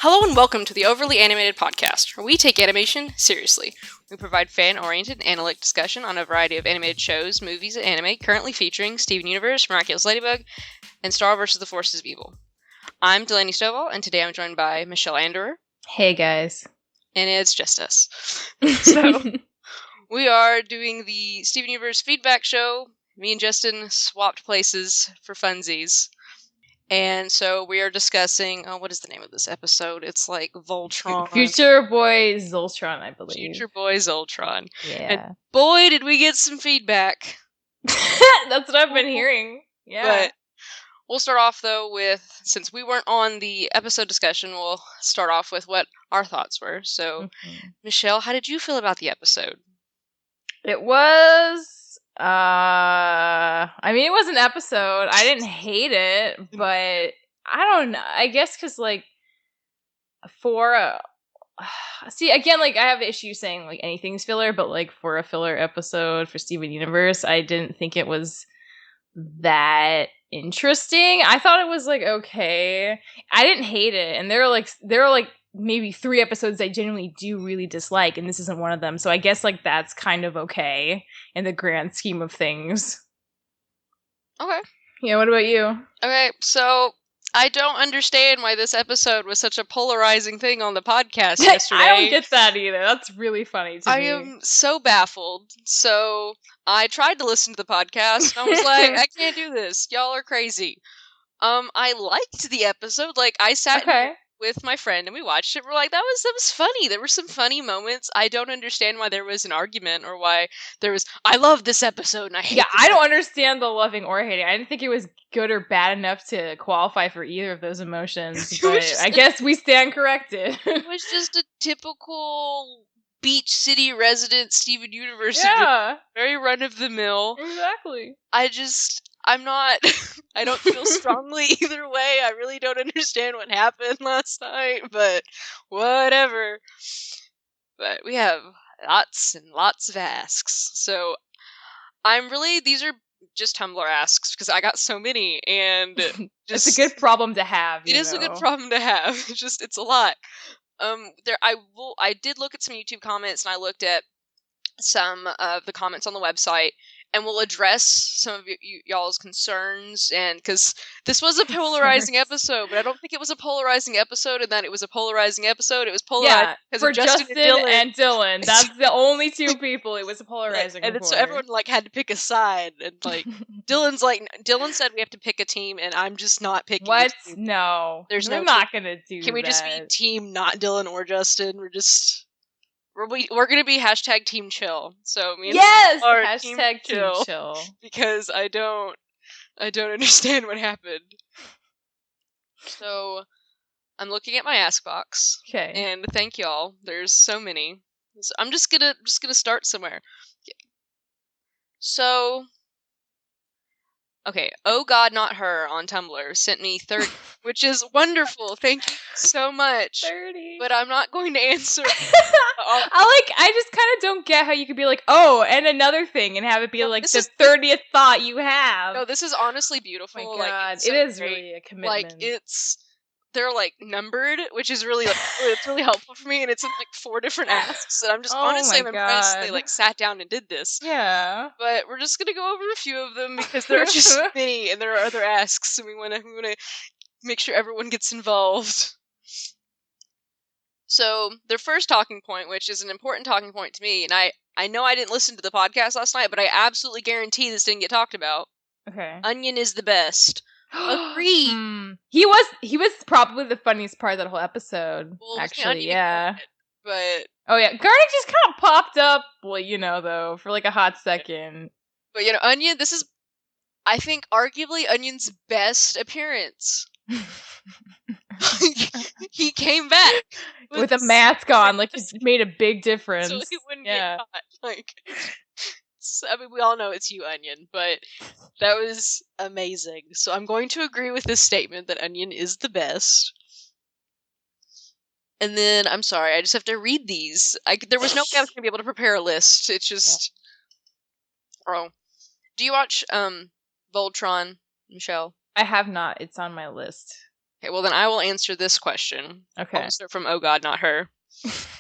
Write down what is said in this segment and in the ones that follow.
Hello and welcome to the Overly Animated Podcast, where we take animation seriously. We provide fan-oriented and analytic discussion on a variety of animated shows, movies, and anime, currently featuring Steven Universe, Miraculous Ladybug, and Star vs. the Forces of Evil. I'm Delaney Stovall, and today I'm joined by Michelle Anderer. Hey guys. And it's just us. So, we are doing the Steven Universe feedback show. Me and Justin swapped places for funsies. And so we are discussing, what is the name of this episode? It's like Voltron. Future Boy Zoltron, I believe. Future Boy Zoltron. Yeah. And boy, did we get some feedback. That's what I've been hearing. Yeah. But we'll start off, though, with, since we weren't on the episode discussion, we'll start off with what our thoughts were. So, Michelle, how did you feel about the episode? It was... I mean, it was an episode. I didn't hate it, but I don't know. I guess because, like, see, again, like, I have issues saying, like, anything's filler, but, like, for a filler episode for Steven Universe, I didn't think it was that interesting. I thought it was, like, okay. I didn't hate it, and there are maybe 3 episodes I genuinely do really dislike, and this isn't one of them. So I guess, like, that's kind of okay in the grand scheme of things. Okay. Yeah, what about you? Okay, so I don't understand why this episode was such a polarizing thing on the podcast yesterday. I don't get that either. That's really funny to me. I am so baffled. So I tried to listen to the podcast, and I was like, I can't do this. Y'all are crazy. I liked the episode. Like, I sat with my friend and we watched it. We're like, that was funny. There were some funny moments. I don't understand why there was an argument or why there was, I love this episode and I hate I don't understand the loving or hating. I didn't think it was good or bad enough to qualify for either of those emotions. But I guess we stand corrected. It was just a typical Beach City resident Steven Universe. Yeah. Very run of the mill. Exactly. I don't feel strongly either way. I really don't understand what happened last night, but whatever. But we have lots and lots of asks. So these are just Tumblr asks because I got so many, and it's a good problem to have. It is a good problem to have. It's a lot. I did look at some YouTube comments, and I looked at some of the comments on the website, and we'll address some of y'all's concerns, and because this was a polarizing episode, but I don't think it was a polarizing episode and that it was a polarizing episode. It was polarizing because for of Justin and Dylan. That's the only 2 people it was polarizing and so everyone had to pick a side, and Dylan said we have to pick a team, and I'm just not picking what? a team. No, there's we're not gonna do Can we that. just be team not Dylan or Justin? We're gonna be hashtag team chill. So me and are hashtag team chill because I don't understand what happened. So I'm looking at my ask box. Okay. And thank y'all. There's so many. So I'm just gonna start somewhere. So okay, Oh God Not Her on Tumblr sent me 30, which is wonderful. Thank you so much. 30. But I'm not going to answer. I just kind of don't get how you could be like, oh, and another thing, and have it be the 30th thought you have. No, this is honestly beautiful. Oh my God, so it is great. really a commitment. They're numbered, which is really it's really helpful for me, and it's in 4 different asks. And I'm just honestly I'm impressed they sat down and did this. Yeah. But we're just gonna go over a few of them because there are just many, and there are other asks, and we wanna make sure everyone gets involved. So their first talking point, which is an important talking point to me, and I know I didn't listen to the podcast last night, but I absolutely guarantee this didn't get talked about. Okay. Onion is the best. Agreed. He was probably the funniest part of that whole episode. Well, actually, yeah. But Garlic just kind of popped up. Well, though, for a hot second. But Onion. This is, I think, arguably Onion's best appearance. He came back with a mask on. It made a big difference. So he wouldn't get caught. We all know it's you, Onion, but that was amazing. So I'm going to agree with this statement that Onion is the best. And then, I'm sorry, I just have to read these. There was no way I was going to be able to prepare a list. It's just... Oh. Do you watch Voltron, Michelle? I have not. It's on my list. Okay, well then I will answer this question. Okay. Also from Oh God, Not Her.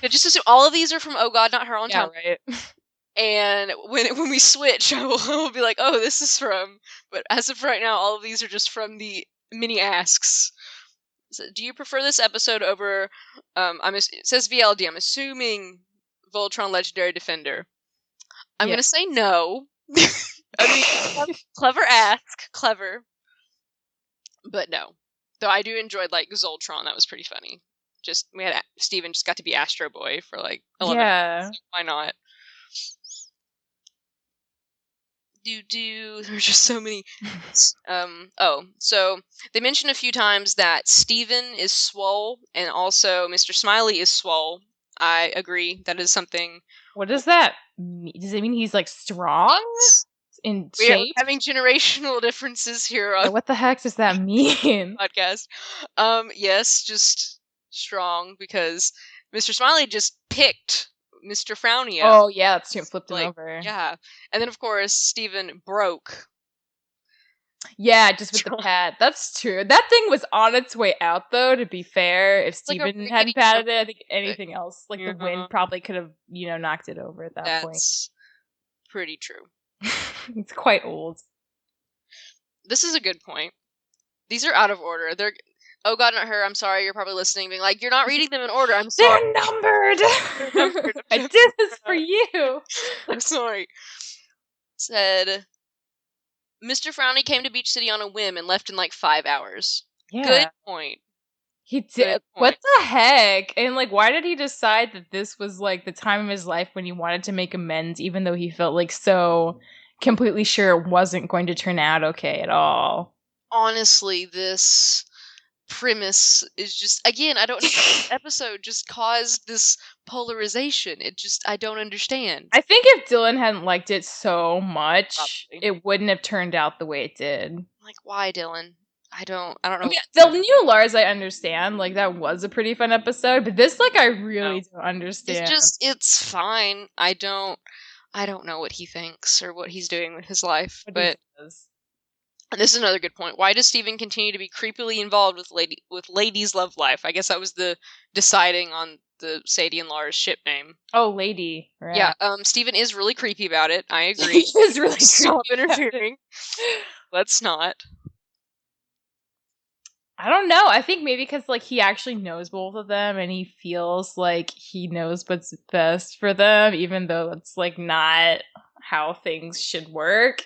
Just assume all of these are from Oh God, Not Her on Yeah, time. right. And when we switch, I will be like, oh, this is from. But as of right now, all of these are just from the mini asks. So, do you prefer this episode over? It says VLD. I'm assuming Voltron Legendary Defender. I'm gonna say no. I mean, clever ask, clever, but no. Though I do enjoy like Zoltron. That was pretty funny. Just we had Steven just got to be Astro Boy for like 11 minutes. Why not? There's just so many. So they mentioned a few times that Steven is swole and also Mr. Smiley is swole. I agree. That is something. What does that mean? Does it mean he's like strong in We are shape? having generational differences here on What the heck does that mean? podcast. Yes, just strong because Mr. Smiley just picked Mr. Frowny up. Oh yeah, that's true. Flipped him over. Yeah, and then of course Steven broke. Yeah, just with the pad. That's true. That thing was on its way out, though, to be fair. If Steven hadn't padded it, I think anything else, like the wind, probably could have, knocked it over at that point. That's pretty true. It's quite old. This is a good point. These are out of order. They're... Oh God, Not Her. I'm sorry. You're probably listening, being like, you're not reading them in order. I'm sorry. They're numbered. I did this for you. I'm sorry. Said... Mr. Frowny came to Beach City on a whim and left in like 5 hours. Yeah. Good point. He did. What the heck? And like, why did he decide that this was like the time of his life when he wanted to make amends, even though he felt like so completely sure it wasn't going to turn out okay at all? Honestly, this premise is just, again, I don't know. This episode just caused this polarization. I don't understand. I think if Dylan hadn't liked it so much, it wouldn't have turned out the way it did. Like, why, Dylan? I don't know. Okay, the new Lars, I understand. Like, that was a pretty fun episode, but this, like, I really don't understand. It's fine. I don't know what he thinks or what he's doing with his life, but... And this is another good point. Why does Steven continue to be creepily involved with Lady's love life? I guess that was the deciding on the Sadie and Lars ship name. Oh, Lady. Right. Yeah, Steven is really creepy about it. I agree. He is really creepy. Stop interfering. Let's not. I don't know. I think maybe because like he actually knows both of them and he feels like he knows what's best for them, even though it's like not how things should work.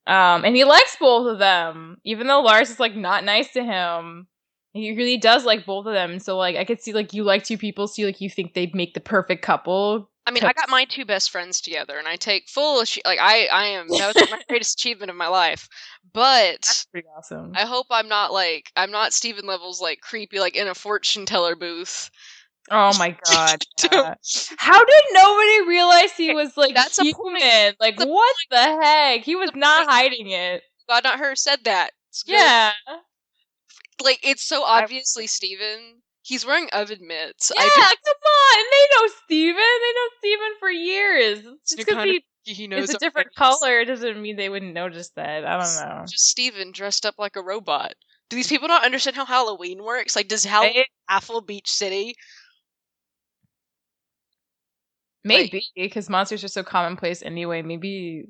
And he likes both of them, even though Lars is like not nice to him. He really does like both of them. So like I could see like you like two people, so like you think they'd make the perfect couple. I mean, I got my two best friends together, and I take full that was my greatest achievement of my life. But that's pretty awesome. I hope I'm not Steven levels like creepy like in a fortune teller booth. Oh my God. Yeah. How did nobody realize he was like that's human? Like what the heck? He was not hiding it. God, Not Her said that. Yeah. Like it's so obviously Steven. He's wearing oven mitts. Yeah, come on. They know Steven. They know Steven for years. Just because he knows it's a different color doesn't mean they wouldn't notice that. I don't know. Just Steven dressed up like a robot. Do these people not understand how Halloween works? Like, does Halloween baffle Beach City? Maybe, because monsters are so commonplace anyway. Maybe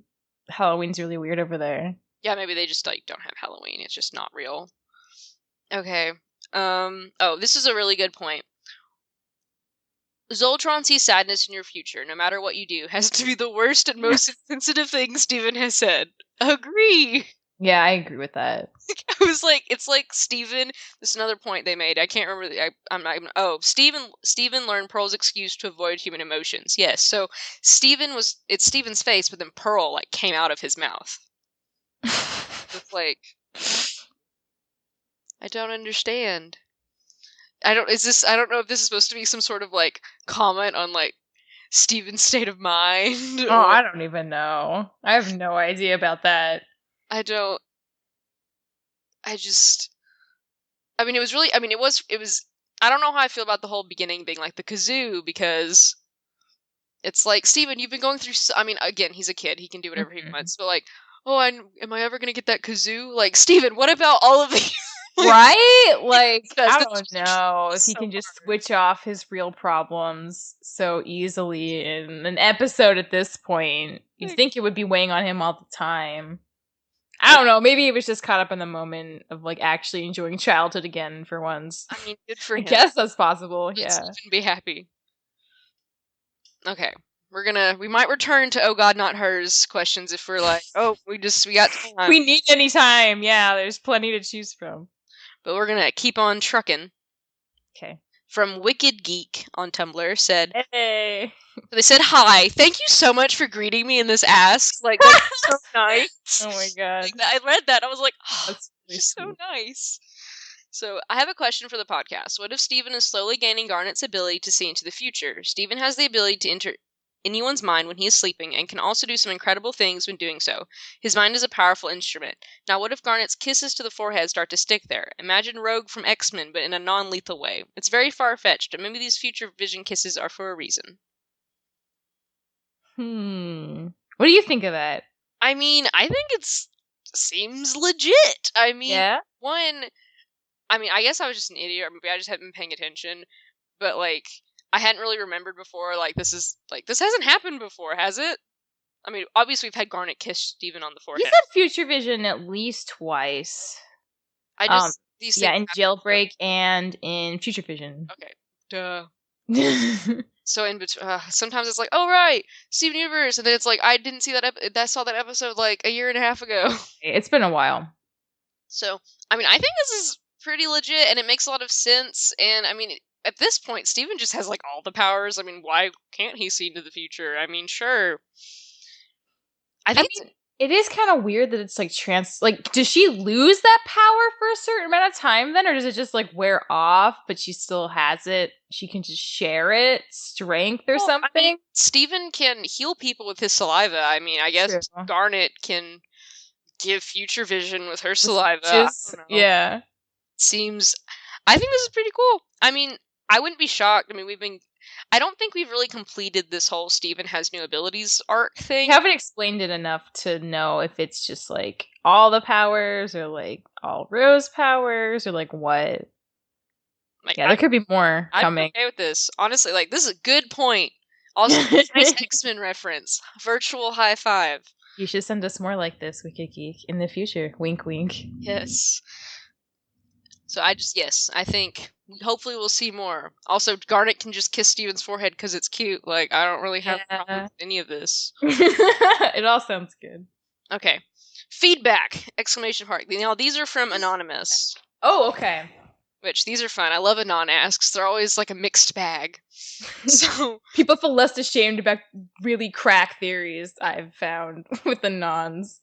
Halloween's really weird over there. Yeah, maybe they just like don't have Halloween. It's just not real. Okay. This is a really good point. Zoltron sees sadness in your future, no matter what you do, has to be the worst and most insensitive thing Steven has said. Agree. Yeah, I agree with that. I was like, it's like Steven. This is another point they made. I can't remember. I'm not even. Oh, Steven learned Pearl's excuse to avoid human emotions. Yes, so it's Steven's face, but then Pearl like came out of his mouth. It's like, I don't understand. I don't know if this is supposed to be some sort of like comment on like Steven's state of mind. Oh, I don't even know. I have no idea about that. I mean, it was, I don't know how I feel about the whole beginning being like the kazoo, because it's like, Steven, you've been going through, I mean, again, he's a kid, he can do whatever he wants, but like, am I ever gonna get that kazoo? Like, Steven, what about all of these Right? Like, I That's don't know if he so can just hard. switch off his real problems so easily in an episode at this point. You'd think it would be weighing on him all the time. I don't know. Maybe he was just caught up in the moment of like actually enjoying childhood again for once. I mean, good for I him. guess that's possible. Let Yeah. Steven be happy. Okay. We might return to oh god not hers questions if we're like, oh, we got time. We need any time. Yeah, there's plenty to choose from. But we're gonna keep on trucking. Okay. From Wicked Geek on Tumblr said, Hey. they said, hi, thank you so much for greeting me in this ask. Like, that's so nice. Oh my god. Like, I read that, I was like, oh, That's really just so sweet. nice. So, I have a question for the podcast. What if Steven is slowly gaining Garnet's ability to see into the future? Steven has the ability to enter anyone's mind when he is sleeping and can also do some incredible things when doing so. His mind is a powerful instrument. Now, what if Garnet's kisses to the forehead start to stick there? Imagine Rogue from X-Men, but in a non-lethal way. It's very far-fetched, but maybe these future vision kisses are for a reason. What do you think of that? I mean, I think seems legit. I mean, Yeah? I guess I was just an idiot, or maybe I just hadn't been paying attention, but like, I hadn't really remembered before, like, this hasn't happened before, has it? I mean, obviously we've had Garnet kiss Steven on the He forehead. said future vision at least twice. These yeah, things in Jailbreak and in Future Vision. Okay. Duh. So in between, sometimes it's like, oh right, Steven Universe, and then it's like, I didn't see that. I saw that episode like a year and a half ago. It's been a while. So, I mean, I think this is pretty legit, and it makes a lot of sense. And I mean, at this point, Steven just has like all the powers. I mean, why can't he see into the future? I mean, sure. I think it is kind of weird that it's like does she lose that power for a certain amount of time then, or does it just like wear off, but she still has it? She can just share it, strength or something. I mean, Steven can heal people with his saliva. I mean, I guess True. Garnet can give future vision with her saliva. Yeah. I think this is pretty cool. I mean, I wouldn't be shocked. I mean, I don't think we've really completed this whole Steven has new abilities arc thing. We haven't explained it enough to know if it's just like all the powers or like all Rose powers or like what. Like, yeah, there could be more coming. I'm okay with this. Honestly, like, this is a good point. Also, nice X-Men reference. Virtual high five. You should send us more like this, Wicked Geek, in the future. Wink, wink. Yes. So I think hopefully we'll see more. Also, Garnet can just kiss Steven's forehead because it's cute. Like, I don't really have a problem with any of this. It all sounds good. Okay. Feedback! Exclamation mark. Now, these are from Anonymous. Oh, okay. Which, these are fun. I love Anon asks. They're always like a mixed bag. So people feel less ashamed about really crack theories I've found with Anons.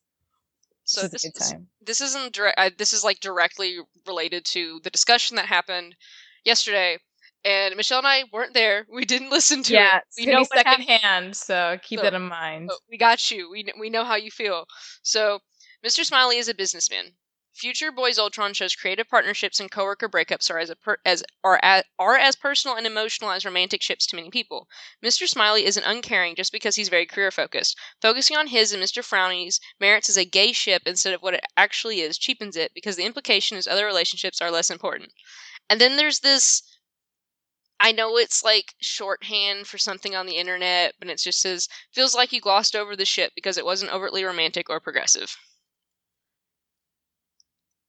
So this isn't direct. This is like directly related to the discussion that happened yesterday, and Michelle and I weren't there. We didn't listen to it. Yeah, we know secondhand, so keep that in mind. We got you. We know how you feel. So, Mr. Smiley is a businessman. Future Boy Zoltron shows creative partnerships and coworker breakups are as personal and emotional as romantic ships to many people. Mr. Smiley isn't uncaring just because he's very career focused. Focusing on his and Mr. Frowny's merits as a gay ship instead of what it actually is cheapens it because the implication is other relationships are less important. And then there's this, I know it's like shorthand for something on the internet, but it just says, feels like you glossed over the ship because it wasn't overtly romantic or progressive.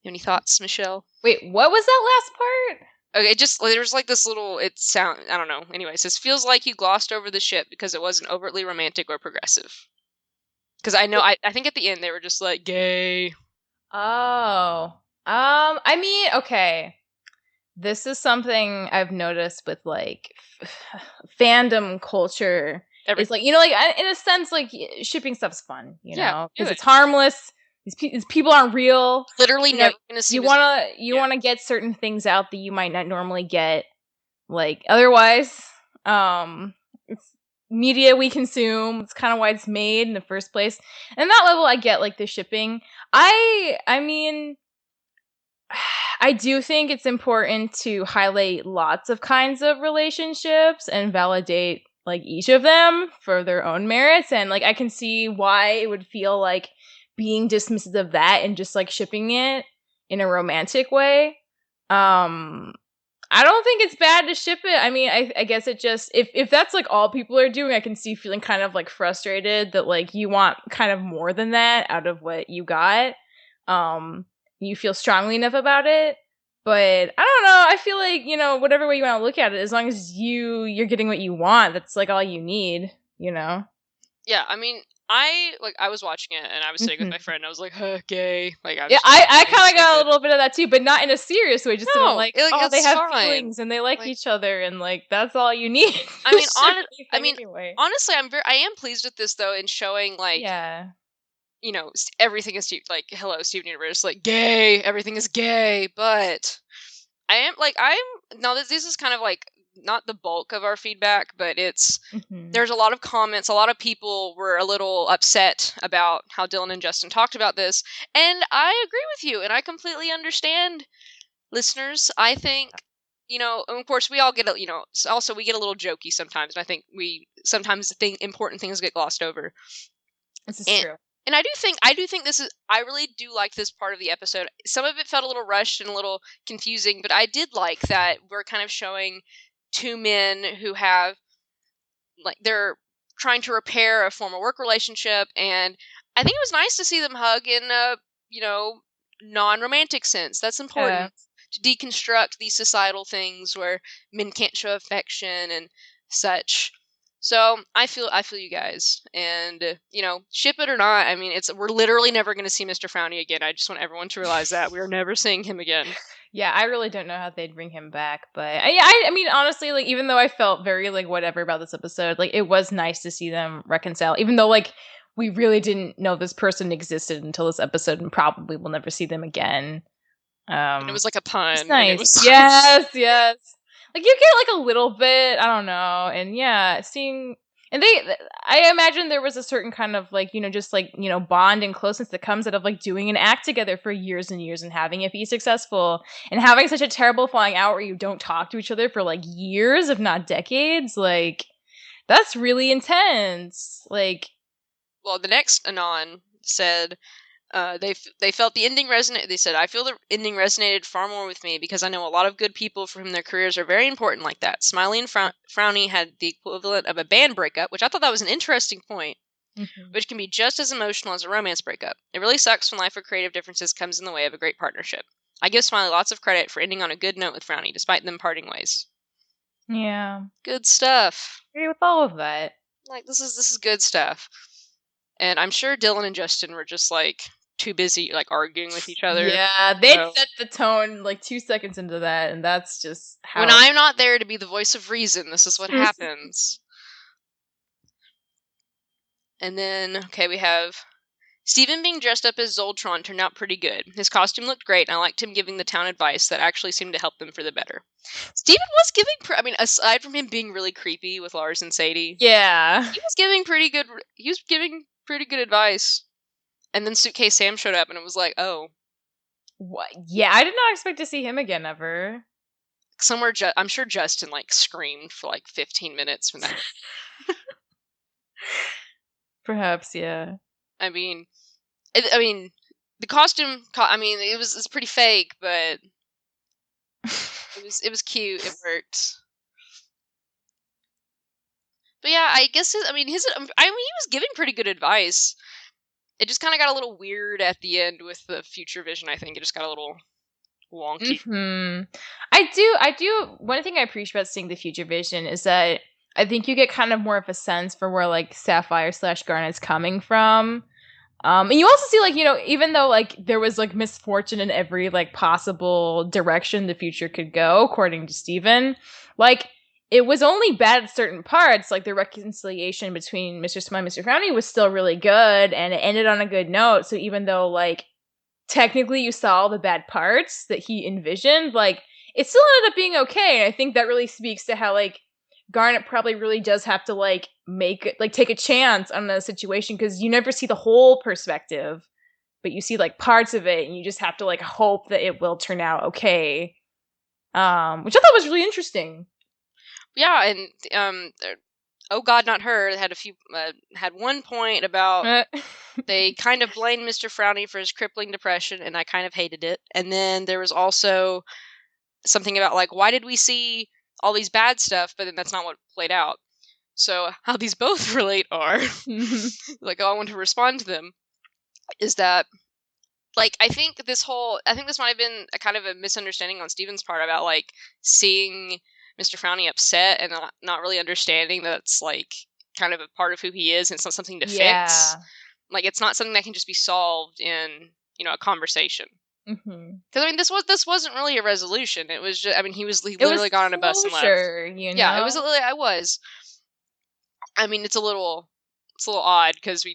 Any thoughts, Michelle? Wait, what was that last part? Okay, there's like this little, I don't know. Anyway, it says, feels like you glossed over the ship because it wasn't overtly romantic or progressive. Because I think at the end they were just like, gay. Oh. I mean, okay. This is something I've noticed with like fandom culture. It's like, like in a sense, like shipping stuff's fun, know, because it's harmless. These people aren't real. Literally never gonna see. You wanna get certain things out that you might not normally get, like otherwise. It's media we consume. It's kind of why it's made in the first place. And that level, I get like the shipping. I mean, I do think it's important to highlight lots of kinds of relationships and validate like each of them for their own merits. And like I can see why it would feel like being dismissive of that and just like shipping it in a romantic way. I don't think it's bad to ship it. I mean, I guess it just if that's like all people are doing, I can see feeling kind of like frustrated that like you want kind of more than that out of what you got. You feel strongly enough about it. But I don't know. I feel like, whatever way you want to look at it, as long as you're getting what you want, that's like all you need, Yeah, I mean, I was watching it and I was sitting with my friend and I was like, gay. Like Yeah, I kind of got a little bit of that too, but not in a serious way. Just in a like, they have feelings and they like each other, and like that's all you need. I mean, anyway. Honestly, I am pleased with this though in showing like, everything is like, hello, Steven Universe, like gay, everything is gay, but I'm now this is kind of like not the bulk of our feedback, but it's there's a lot of comments. A lot of people were a little upset about how Dylan and Justin talked about this, and I agree with you, and I completely understand, listeners. I think, of course, we all get also we get a little jokey sometimes, and I think we sometimes think important things get glossed over. This is true. And I do think this is, I really do like this part of the episode. Some of it felt a little rushed and a little confusing, but I did like that we're kind of showing two men who have, like, they're trying to repair a former work relationship, and I think it was nice to see them hug in a, non-romantic sense. That's important. To deconstruct these societal things where men can't show affection and such. So I feel you guys, and ship it or not. I mean, we're literally never going to see Mr. Frowny again. I just want everyone to realize that we are never seeing him again. Yeah, I really don't know how they'd bring him back, but I mean, honestly, like, even though I felt very like whatever about this episode, like, it was nice to see them reconcile. Even though like we really didn't know this person existed until this episode, and probably we'll never see them again. And it was like a pun. It's nice. Yes. Like, you get like a little bit, I don't know, and yeah, seeing, and I imagine there was a certain kind of like, just like, bond and closeness that comes out of like doing an act together for years and years and having it be successful, and having such a terrible falling out where you don't talk to each other for like years, if not decades. Like, that's really intense. Like, well, the next Anon said, they felt the ending resonate. They said, I feel the ending resonated far more with me because I know a lot of good people for whom their careers are very important like that. Smiley and Frowny had the equivalent of a band breakup, which I thought that was an interesting point, which can be just as emotional as a romance breakup. It really sucks when life or creative differences comes in the way of a great partnership. I give Smiley lots of credit for ending on a good note with Frowny, despite them parting ways. Yeah. Good stuff. I agree with all of that. Like, this is good stuff. And I'm sure Dylan and Justin were just like too busy like arguing with each other. Yeah, they'd set the tone like 2 seconds into that, and that's just how. When I'm not there to be the voice of reason, this is what happens. And then, okay, we have Steven being dressed up as Zoltron turned out pretty good. His costume looked great, and I liked him giving the town advice that actually seemed to help them for the better. Steven was giving, aside from him being really creepy with Lars and Sadie, yeah, he was giving pretty good advice. And then Suitcase Sam showed up, and it was like, oh. What? Yeah, I did not expect to see him again ever. Somewhere, I'm sure Justin like screamed for like 15 minutes from that. Perhaps, yeah. I mean, the costume. It's pretty fake, but it was cute. It worked. But yeah, I guess he was giving pretty good advice. It just kind of got a little weird at the end with the future vision. I think it just got a little wonky. I do. One thing I appreciate about seeing the future vision is that I think you get kind of more of a sense for where like Sapphire/Garnet's coming from. And you also see like, even though like there was like misfortune in every like possible direction the future could go, according to Steven, like, it was only bad at certain parts. Like, the reconciliation between Mr. Smile and Mr. Frowny was still really good, and it ended on a good note. So even though, like, technically you saw all the bad parts that he envisioned, like, it still ended up being okay. And I think that really speaks to how, like, Garnet probably really does have to, like, take a chance on the situation, because you never see the whole perspective, but you see, like, parts of it, and you just have to, like, hope that it will turn out okay. Which I thought was really interesting. Yeah, and Oh God, Not Her had had one point about they kind of blamed Mr. Frowny for his crippling depression, and I kind of hated it. And then there was also something about like, why did we see all these bad stuff, but then that's not what played out. So how these both relate are like, I want to respond to them is that, like, I think this might have been a kind of a misunderstanding on Steven's part about like seeing Mr. Frowny upset and not really understanding that's like kind of a part of who he is, and it's not something to fix. Like, it's not something that can just be solved in, a conversation. Because I mean, this wasn't really a resolution. It was just, I mean, he literally got on a bus and left. Yeah, it was literally, I mean, it's a little odd because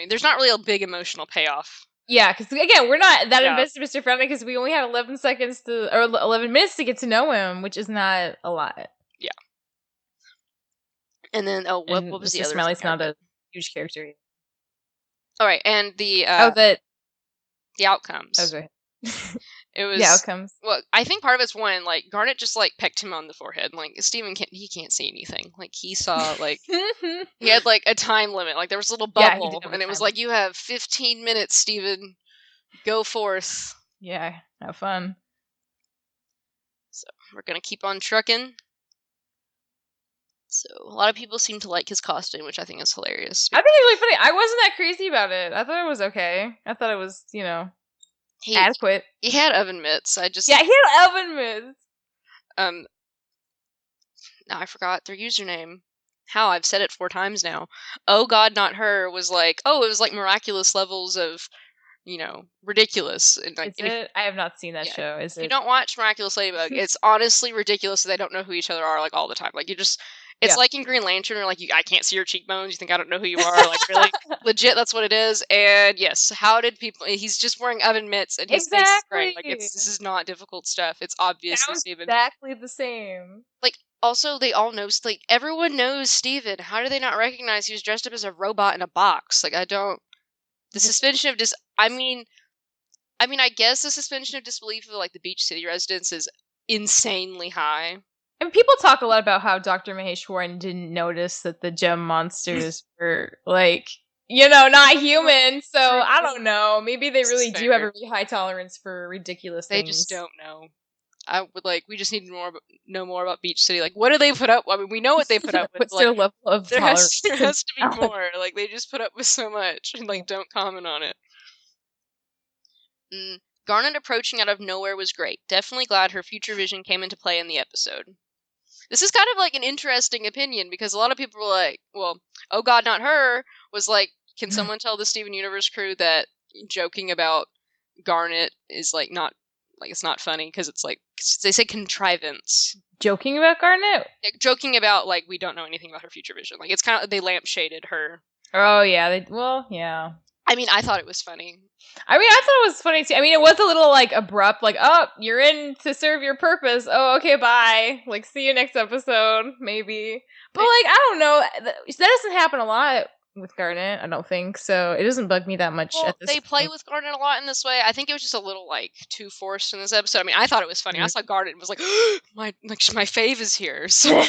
there's not really a big emotional payoff. Yeah, because again, we're not that invested in Mr. Frowny because we only had 11 minutes to get to know him, which is not a lot. Yeah. And then, what was the other? Smiley's not a huge character. All right, and the outcomes. Okay. It was the outcomes. Well, I think part of it's one, like, Garnet just like pecked him on the forehead. Like, Steven can't see anything. Like, he saw like he had like a time limit. Like, there was a little bubble, and it was like, you have 15 minutes, Steven. Go forth. Yeah, have fun. So we're gonna keep on trucking. So a lot of people seem to like his costume, which I think is hilarious. I think it's really funny. I wasn't that crazy about it. I thought it was okay. I thought it was, adequate. He had oven mitts. He had oven mitts. Now I forgot their username. How I've said it 4 times now. Oh God, Not Her was like, it was like miraculous levels of, ridiculous. And like, I have not seen that show. If you don't watch Miraculous Ladybug, it's honestly ridiculous that they don't know who each other are like all the time. Like, it's like in Green Lantern, or like, I can't see your cheekbones. You think I don't know who you are? Like, really, legit, that's what it is. And yes, how did people? He's just wearing oven mitts, and his face is gray. Like, this is not difficult stuff. It's obviously Steven. Exactly the same. Like, also, they all know. Like, everyone knows Steven. How do they not recognize he was dressed up as a robot in a box? Like, I don't. The suspension of I mean, I guess the suspension of disbelief of like the Beach City residents is insanely high. And people talk a lot about how Dr. Maheshwaran didn't notice that the gem monsters were like, not human. So I don't know. Maybe they really do have a really high tolerance for ridiculous things. They just don't know. I would we just need to know more about Beach City. Like, what do they put up? I mean, we know what they put up with. What's their level of tolerance? There has to be more. Like, they just put up with so much and like don't comment on it. Garnet approaching out of nowhere was great. Definitely glad her future vision came into play in the episode. This is kind of like an interesting opinion because a lot of people were like, well, Oh God, Not Her was like, can someone tell the Steven Universe crew that joking about Garnet is like not, like, it's not funny because it's like, they say contrivance. Joking about Garnet? Joking about, like, we don't know anything about her future vision. Like, it's kind of, they lampshaded her. Oh, yeah. Yeah. I mean, I thought it was funny. I mean, I thought it was funny too. I mean, it was a little like abrupt, like, oh, you're in to serve your purpose. Oh, okay, bye. Like, see you next episode, maybe. But like, I don't know. That doesn't happen a lot with Garnet, I don't think. So it doesn't bug me that much at this point. They play with Garnet a lot in this way. I think it was just a little like too forced in this episode. I mean, I thought it was funny. I saw Garnet and was like, my fave is here. So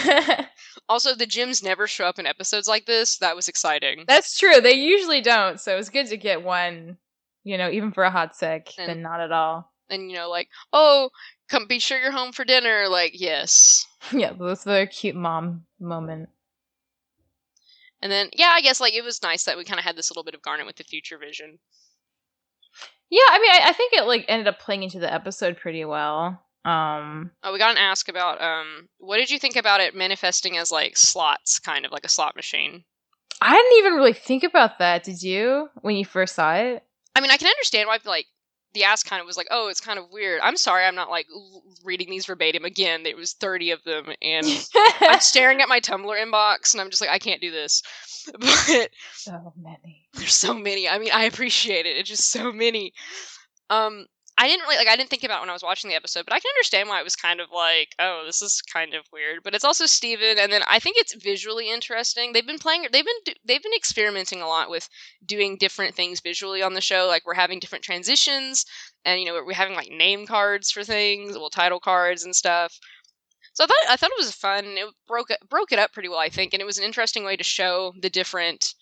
also, the gyms never show up in episodes like this. That was exciting. That's true. They usually don't. So it was good to get one, even for a hot sec, then not at all. And, like, oh, come be sure you're home for dinner. Like, yes. Yeah, that's the cute mom moment. And then, yeah, I guess, like, it was nice that we kind of had this little bit of Garnet with the future vision. Yeah, I mean, I think it, like, ended up playing into the episode pretty well. We got an ask about, what did you think about it manifesting as, like, slots, kind of, like a slot machine? I didn't even really think about that, did you, when you first saw it? I mean, I can understand why, like, the ask kind of was like, oh, it's kind of weird. I'm sorry I'm not, like, reading these verbatim again. There was 30 of them, and I'm staring at my Tumblr inbox, and I'm just like, I can't do this. But so many. There's so many. I mean, I appreciate it. It's just so many. I didn't think about it when I was watching the episode, but I can understand why it was kind of like, oh, this is kind of weird. But it's also Steven, and then I think it's visually interesting. They've been experimenting a lot with doing different things visually on the show. Like, we're having different transitions, and we're having like name cards for things, well, title cards and stuff. So I thought it was fun. It broke it up pretty well, I think, and it was an interesting way to show the different,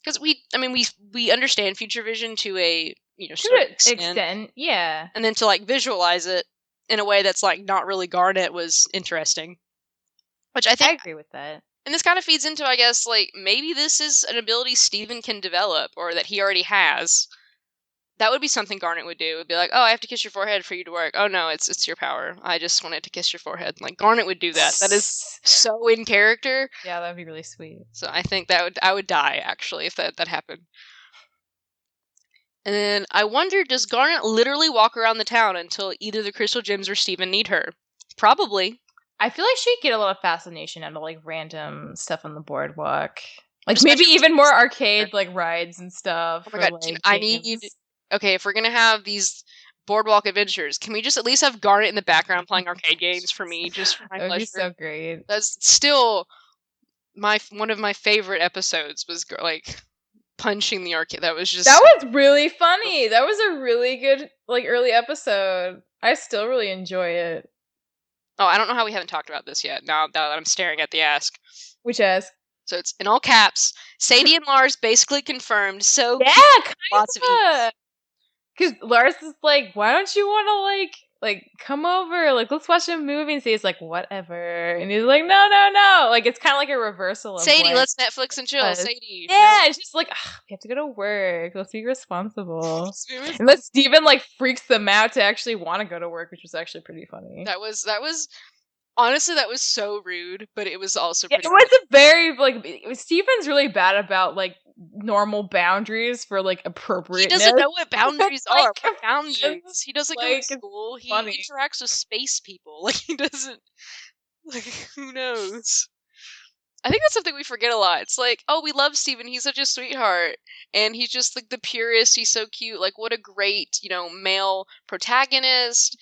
because we understand future vision to a certain extent, yeah. and then to like visualize it in a way that's like not really Garnet was interesting, which I think I agree with that. And this kind of feeds into, I guess, like, maybe this is an ability Steven can develop, or that he already has. That would be something Garnet would do. It would be like, oh, I have to kiss your forehead for you to work. Oh, no, it's your power. I just wanted to kiss your forehead. Like, Garnet would do that. That is so in character. Yeah, that would be really sweet. So I think I would die, actually, if that happened. And then I wonder, does Garnet literally walk around the town until either the Crystal Gems or Steven need her? Probably. I feel like she'd get a lot of fascination out of like random stuff on the boardwalk. Like maybe even more arcade like rides and stuff. Oh my god, like, okay, if we're gonna have these boardwalk adventures, can we just at least have Garnet in the background playing arcade games for me, just for my pleasure? That would be so great. That's still one of my favorite episodes was like punching the arcade. That was really funny. That was a really good like early episode. I still really enjoy it. Oh, I don't know how we haven't talked about this yet. Now that I'm staring at the ask. Which ask? So it's in all caps. Sadie and Lars basically confirmed. So yeah, lots of eats. Because Lars is like, why don't you want to like come over? Like, let's watch a movie. And Sadie's like, whatever. And he's like, no. Like, it's kind of like a reversal of Sadie, let's Netflix and chill. Sadie. Yeah, and she's like, we have to go to work. Let's be responsible. And then Steven like freaks them out to actually want to go to work, which was actually pretty funny. That was honestly, that was so rude, but it was also pretty it was a very like Steven's really bad about like normal boundaries for like appropriate. He doesn't know what boundaries are. What boundaries? He doesn't go to school. He interacts with space people. Like he doesn't. Like who knows? I think that's something we forget a lot. It's like, oh, we love Steven. He's such a sweetheart, and he's just like the purest. He's so cute. Like what a great male protagonist.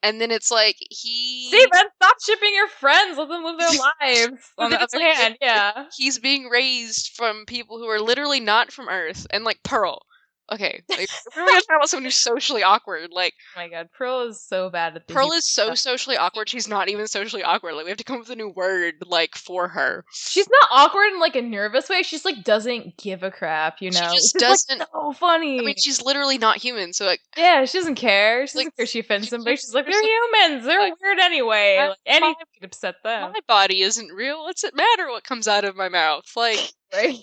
And then it's like Steven, stop shipping your friends. Let them live their lives. On the other hand, yeah. He's being raised from people who are literally not from Earth. And like Pearl. Okay. Like, we're really talking about someone who's socially awkward. Like, oh my god, Pearl is so bad at this. Pearl is so socially awkward, she's not even socially awkward. Like we have to come up with a new word like for her. She's not awkward in like a nervous way, she just like doesn't give a crap, She just doesn't like, so funny. I mean, she's literally not human, so like yeah, she doesn't care. She doesn't care if she offends somebody. She's like, they're humans, they're like, weird anyway. Like, anything could upset them. My body isn't real. What's it matter what comes out of my mouth? Like right.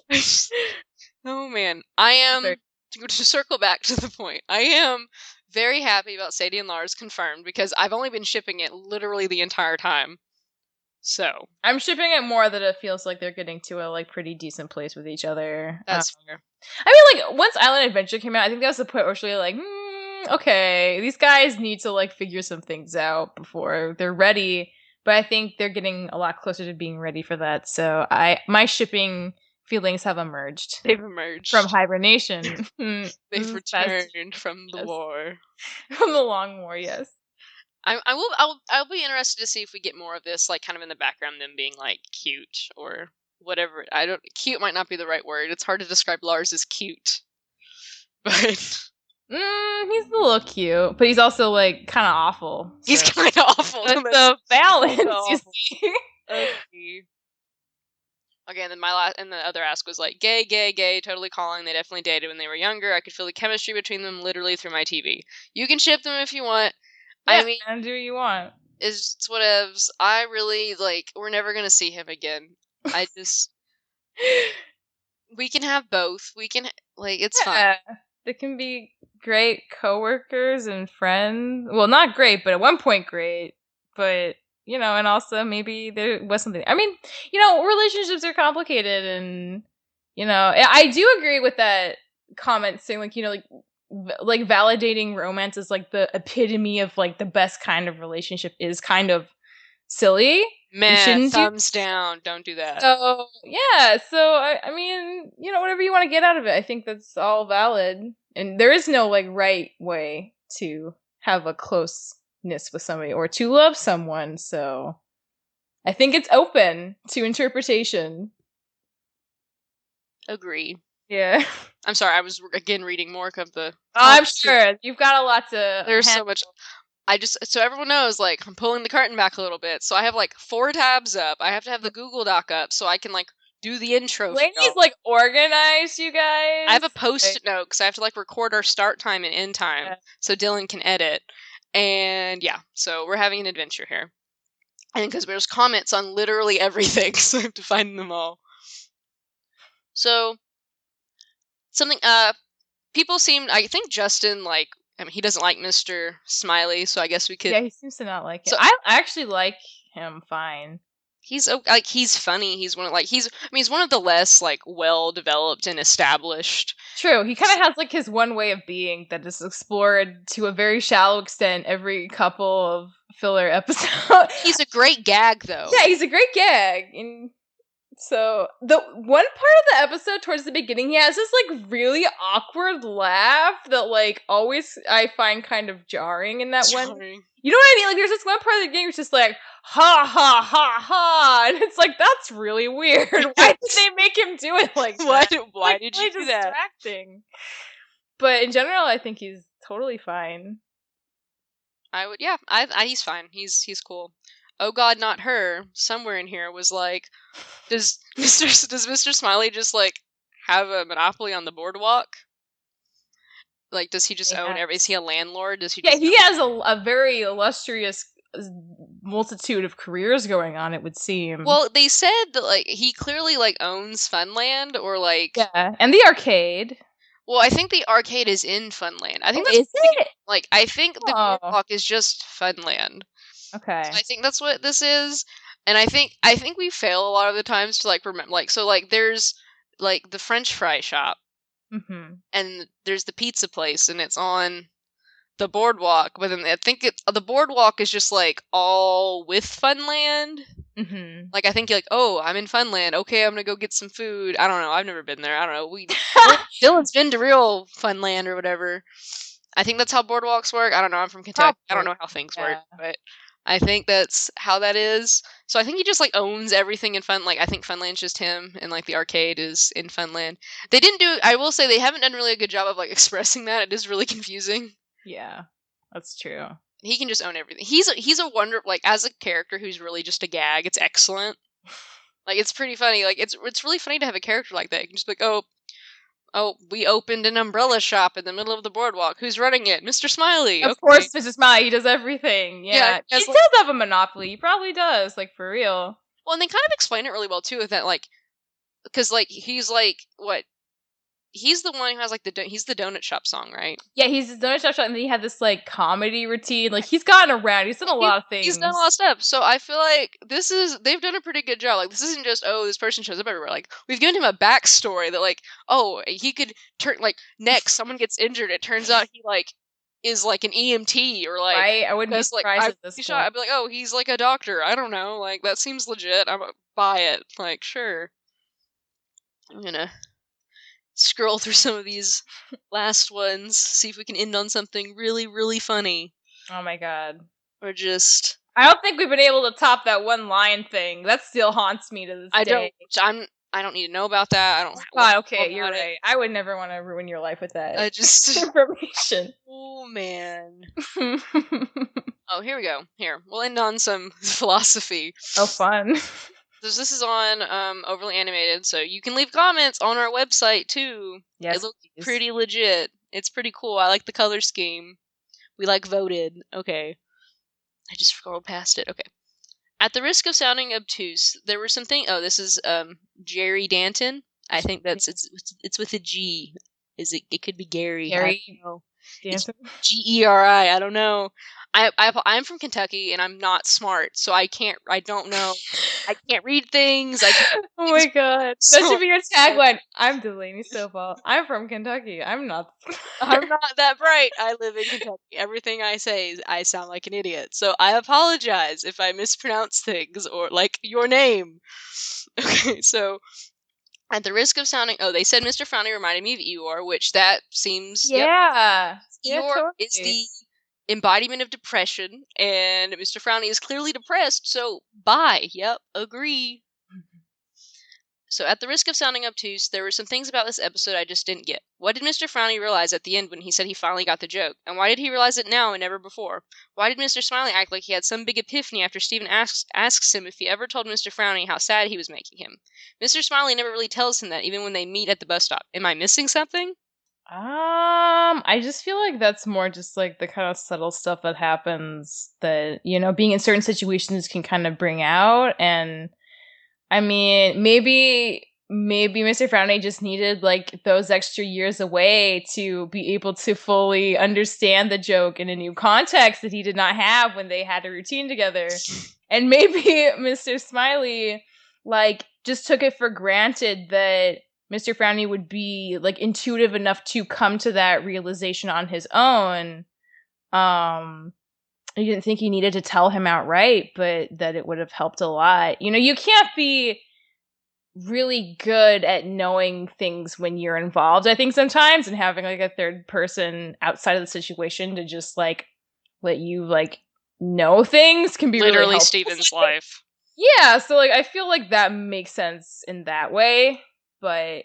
Oh man. I am to circle back to the point, I am very happy about Sadie and Lars confirmed because I've only been shipping it literally the entire time. So I'm shipping it more that it feels like they're getting to a like pretty decent place with each other. That's fair. I mean, like once Island Adventure came out, I think that was the point where she was like, okay, these guys need to like figure some things out before they're ready. But I think they're getting a lot closer to being ready for that. So my shipping feelings have emerged. They've emerged from hibernation. They've returned from the war. From the long war, yes. I'll be interested to see if we get more of this, like kind of in the background, them being like cute or whatever. Cute might not be the right word. It's hard to describe Lars as cute, but he's a little cute, but he's also like kind of awful. So. He's kind of awful. That's the balance, you see. Okay, and then the other ask was like, gay, totally calling. They definitely dated when they were younger. I could feel the chemistry between them literally through my TV. You can ship them if you want. Yeah, I mean, and do what you want. It's whatevs. I really, like, we're never gonna see him again. I just... we can have both. We can, like, it's fine. They can be great coworkers and friends. Well, not great, but at one point great. But... and also maybe there was something. I mean, relationships are complicated, and I do agree with that comment saying like validating romance is like the epitome of like the best kind of relationship is kind of silly. Man, thumbs down. Don't do that. So yeah, I mean, whatever you want to get out of it, I think that's all valid, and there is no like right way to have a close with somebody or to love someone, so I think it's open to interpretation. Agree. Yeah. I'm sorry, I was again reading more of the I'm sure you've got a lot to there's so much so everyone knows, like, I'm pulling the curtain back a little bit. So I have, like, 4 tabs up. I have to have the Google Doc up so I can, like, do the intro for Lainey's y'all. like organized, you guys. I have a post-it note because I have to, like, record our start time and end time so Dylan can edit. And yeah, so we're having an adventure here. And because there's comments on literally everything, so I have to find them all. So, something, people seem, I think Justin, like, I mean, he doesn't like Mr. Smiley, so I guess we could. Yeah, he seems to not like it. So- I actually like him fine. He's like, he's funny. He's one of, like, he's one of the less, like, well developed and established. True, he kind of has like his one way of being that is explored to a very shallow extent every couple of filler episodes. He's a great gag, though. Yeah, he's a great gag. And so the one part of the episode towards the beginning, he has this like really awkward laugh that like always I find kind of jarring in that one. You know what I mean? Like there's this one part of the game which is just like ha ha ha ha, and it's like that's really weird. Why did they make him do it like that? Why like, did you do distracting. But in general, I think he's totally fine. I would, yeah, he's fine. He's cool. Oh God, not her. Somewhere in here was like, does Mr. Smiley just like have a monopoly on the boardwalk? Like, does he just own every? Is he a landlord? Does he? Yeah, he has a very illustrious multitude of careers going on. It would seem. Well, they said that like he clearly like owns Funland or like and the arcade. Well, I think the arcade is in Funland. I think is it? Like I think the boardwalk is just Funland. Okay. So I think that's what this is, and I think we fail a lot of the times to like remember. Like so, like there's like the French fry shop, and there's the pizza place, and it's on the boardwalk. But then I think the boardwalk is just like all with Funland. Like I think you're like, oh, I'm in Funland. Okay, I'm gonna go get some food. I don't know. I've never been there. I don't know. Dylan's been to real Funland or whatever. I think that's how boardwalks work. I don't know. I'm from Kentucky. I don't know how things work, but I think that's how that is. So I think he just like owns everything in Fun. Like I think Funland's just him, and like the arcade is in Funland. They didn't do. I will say they haven't done really a good job of like expressing that. It is really confusing. Yeah, that's true. He can just own everything. He's a wonder. Like as a character who's really just a gag. It's excellent. Like it's pretty funny. Like it's really funny to have a character like that. You can just be like, oh, we opened an umbrella shop in the middle of the boardwalk. Who's running it? Mr. Smiley. Of course, Mr. Smiley. He does everything. Yeah. He like, does have a monopoly. He probably does, like, for real. Well, and they kind of explain it really well, too, with that, like, because, like, he's, like, what? He's the one who has, like, he's the donut shop song, right? Yeah, he's the donut shop, and then he had this, like, comedy routine. Like, he's gotten around. He's done a lot of things. He's done a lot of stuff. So I feel like they've done a pretty good job. Like, this isn't just, oh, this person shows up everywhere. Like, we've given him a backstory that, like, oh, he could turn, like, next, someone gets injured. It turns out he, like, is, like, an EMT or, like... Right? I wouldn't be surprised at this point. I'd be like, oh, he's, like, a doctor. I don't know. Like, that seems legit. I'm gonna buy it. Like, sure. I'm gonna scroll through some of these last ones, see if we can end on something really, really funny. Oh my god. Or just... I don't think we've been able to top that one line thing. That still haunts me to this day. I don't need to know about that. I don't... Oh, okay, you're right. I would never want to ruin your life with that. I just... information. Oh, man. Oh, here we go. Here. We'll end on some philosophy. Oh, fun. This is on Overly Animated, so you can leave comments on our website too. Yes, it looks pretty legit. It's pretty cool. I like the color scheme. We like voted. Okay. I just scrolled past it. Okay. At the risk of sounding obtuse, there were some things. Oh, this is Jerry Danton. I think that's it's with a G. It could be Gary. Gary Danton. Geri. I don't know. I'm from Kentucky and I'm not smart, so I don't know. I can't read things. Oh my god. That should be your tagline. I'm Delaney Stovall. I'm from Kentucky. I'm not that bright. I live in Kentucky. Everything I say, I sound like an idiot. So I apologize if I mispronounce things or like your name. Okay, so at the risk of sounding, they said Mr. Frowny reminded me of Eeyore, which that seems Eeyore totally. Is the embodiment of depression, and Mr. Frowny is clearly depressed, so bye. Yep, agree. So at the risk of sounding obtuse, there were some things about this episode I just didn't get. What did Mr. Frowny realize at the end when he said he finally got the joke? And why did he realize it now and never before? Why did Mr. Smiley act like he had some big epiphany after Steven asks him if he ever told Mr. Frowny how sad he was making him? Mr. Smiley never really tells him that, even when they meet at the bus stop. Am I missing something? I just feel like that's more just like the kind of subtle stuff that happens that, being in certain situations can kind of bring out. And I mean, maybe Mr. Frowny just needed like those extra years away to be able to fully understand the joke in a new context that he did not have when they had a routine together. And maybe Mr. Smiley like just took it for granted that Mr. Frowny would be like intuitive enough to come to that realization on his own. He didn't think he needed to tell him outright, but that it would have helped a lot. You can't be really good at knowing things when you're involved, I think, sometimes, and having like a third person outside of the situation to just like let you like know things can be literally really helpful. Steven's life. Yeah, so like I feel like that makes sense in that way, but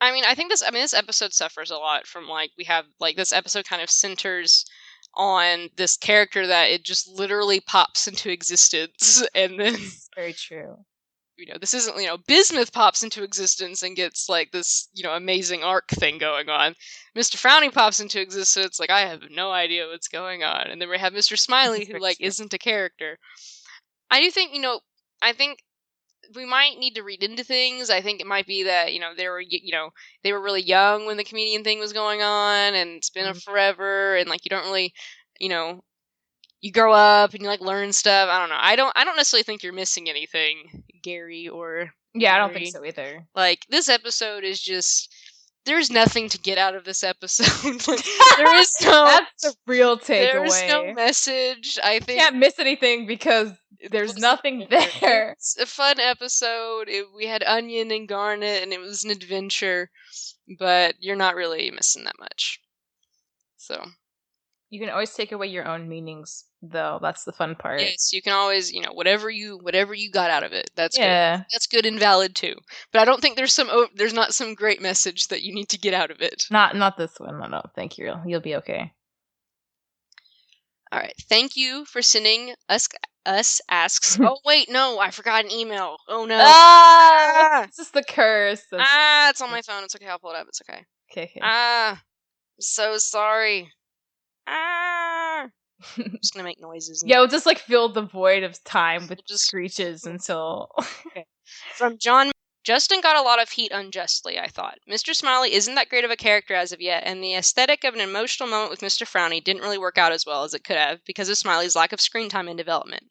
I mean, this episode suffers a lot from like we have like this episode kind of centers on this character that it just literally pops into existence, and then very true. This isn't, Bismuth pops into existence and gets like this, amazing arc thing going on. Mr. Frowny pops into existence, like I have no idea what's going on, and then we have Mr. Smiley who like isn't a character. I do think, I think we might need to read into things. I think it might be that, they were really young when the comedian thing was going on, and it's been forever, and like you don't really, you grow up and you like learn stuff. I don't know. I don't necessarily think you're missing anything, Gary or yeah, I don't think so either. Like this episode is just there's nothing to get out of this episode. Like, there is no that's the real takeaway. There's no message. I think you can't miss anything because there's nothing there. It's a fun episode. We had Onion and Garnet, and it was an adventure, but you're not really missing that much. So you can always take away your own meanings, though. That's the fun part. Yes, you can always, whatever you got out of it. That's good. That's good and valid too. But I don't think there's not some great message that you need to get out of it. Not this one. No, thank you. You'll be okay. All right. Thank you for sending us asks. Oh wait, no, I forgot an email. Oh no. It's just the curse. It's on my phone. It's okay. I'll pull it up. It's okay. Okay. I'm so sorry. I'm just gonna make noises. Yeah, we'll just like fill the void of time with just screeches until. Okay. From John. Justin got a lot of heat unjustly, I thought. Mr. Smiley isn't that great of a character as of yet, and the aesthetic of an emotional moment with Mr. Frowny didn't really work out as well as it could have because of Smiley's lack of screen time and development.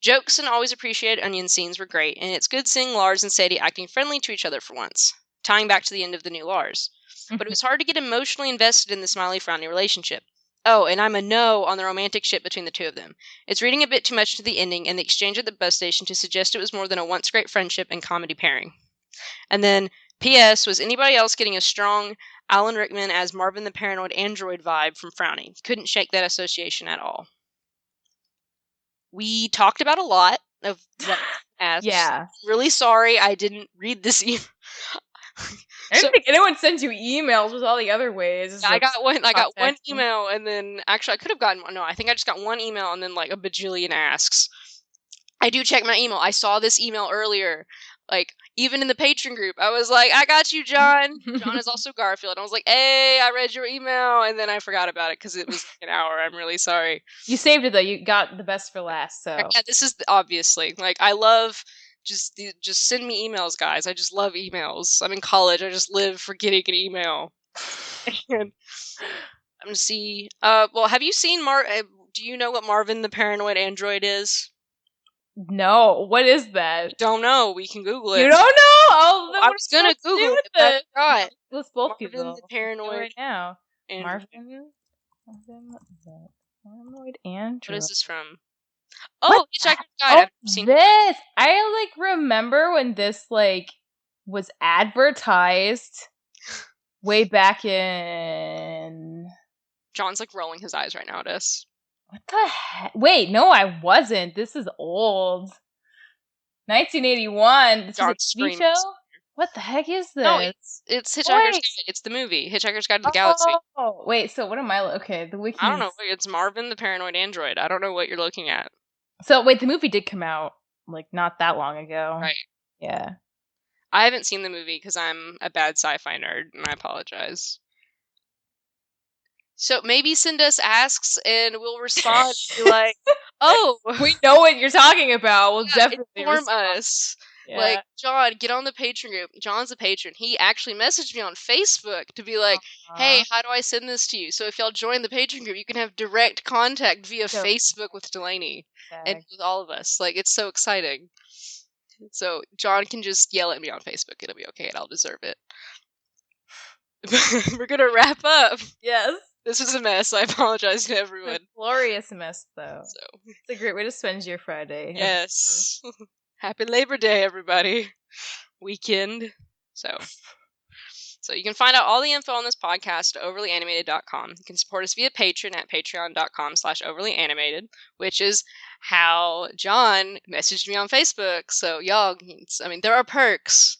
Jokes and always appreciated Onion scenes were great, and it's good seeing Lars and Sadie acting friendly to each other for once, tying back to the end of the new Lars. But it was hard to get emotionally invested in the Smiley-Frowny relationship. Oh, and I'm a no on the romantic ship between the two of them. It's reading a bit too much to the ending and the exchange at the bus station to suggest it was more than a once great friendship and comedy pairing. And then, P.S. Was anybody else getting a strong Alan Rickman as Marvin the Paranoid Android vibe from Frowny? Couldn't shake that association at all. We talked about a lot of that. Yeah. Really sorry I didn't read this email. I don't think anyone sends you emails with all the other ways. I got one email, and then actually I could have gotten one. No, I think I just got one email and then like a bajillion asks. I do check my email. I saw this email earlier. Like, even in the patron group, I was like, I got you, John. John is also Garfield. I was like, hey, I read your email, and then I forgot about it because it was like an hour. I'm really sorry. You saved it though. You got the best for last. So yeah, this is obviously like I love. Just send me emails, guys. I just love emails. I'm in college. I just live for getting an email. And I'm gonna see. Well, have you seen do you know what Marvin the Paranoid Android is? No. What is that? Don't know. We can Google it. You don't know? Oh, I was gonna Google it. But I forgot. Let's both Marvin the Paranoid right now. Android. Marvin the Paranoid Android. What is this from? Oh, Hitchhiker's Guide. I've seen this. I like remember when this like was advertised way back in. John's like rolling his eyes right now at us. What the heck? Wait, no, I wasn't. This is old. 1981. This was a John TV screams. show? What the heck is this? No, it's Hitchhiker's Guide. It's the movie, Hitchhiker's Guide to the Galaxy. Oh, wait, so what am I... Okay, the wiki... I don't know. It's Marvin the Paranoid Android. I don't know what you're looking at. So, wait, the movie did come out, like, not that long ago. Right. Yeah. I haven't seen the movie because I'm a bad sci-fi nerd, and I apologize. So maybe send us asks, and we'll respond and be like, oh! We know what you're talking about. We'll definitely inform respond. us. Yeah. Like, John, get on the Patreon group. John's a patron. He actually messaged me on Facebook to be like, hey, how do I send this to you? So if y'all join the Patreon group, you can have direct contact via Facebook with Delaney and with all of us. Like, it's so exciting. So John can just yell at me on Facebook. It'll be okay, and I'll deserve it. We're gonna wrap up. Yes. This was a mess. I apologize to everyone. It's a glorious mess, though. So it's a great way to spend your Friday. Yes. Happy Labor Day, everybody. Weekend. So you can find out all the info on this podcast at overlyanimated.com. You can support us via Patreon at patreon.com/overlyanimated, which is how John messaged me on Facebook. So y'all, there are perks.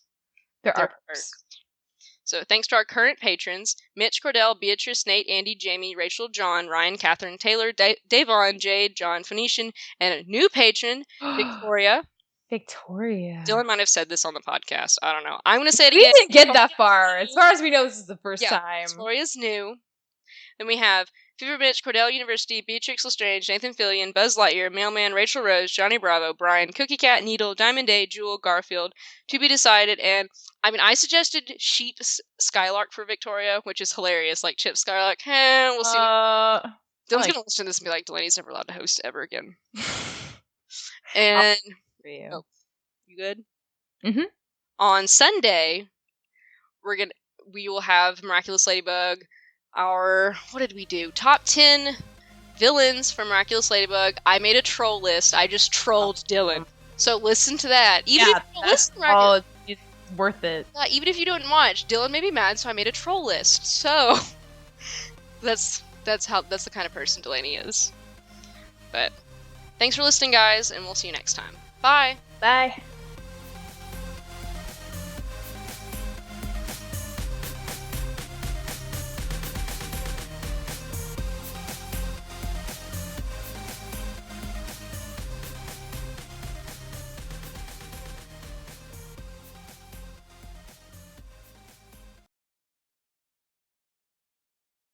There are perks. So thanks to our current patrons, Mitch, Cordell, Beatrice, Nate, Andy, Jamie, Rachel, John, Ryan, Catherine, Taylor, Davon, Jade, John, Phoenician, and a new patron, Victoria. Victoria. Dylan might have said this on the podcast. I don't know. I'm going to say it again. We didn't get that far. As far as we know, this is the first time. Victoria's new. Then we have Fever Mitch, Cordell University, Beatrix Lestrange, Nathan Fillion, Buzz Lightyear, Mailman, Rachel Rose, Johnny Bravo, Brian, Cookie Cat, Needle, Diamond Day, Jewel, Garfield, To Be Decided, and I suggested Sheep Skylark for Victoria, which is hilarious. Like Chip Skylark, we'll see. Dylan's going to listen to this and be like, Delaney's never allowed to host ever again. And for you. Oh, you good? Mm-hmm. On Sunday, we will have Miraculous Ladybug. What did we do? Top 10 villains from Miraculous Ladybug. I made a troll list. I just trolled Dylan. So listen to that. Even if you don't listen to it's worth it. Even if you don't watch, Dylan may be mad, so I made a troll list. So that's the kind of person Delaney is. But thanks for listening, guys, and we'll see you next time. Bye. Bye.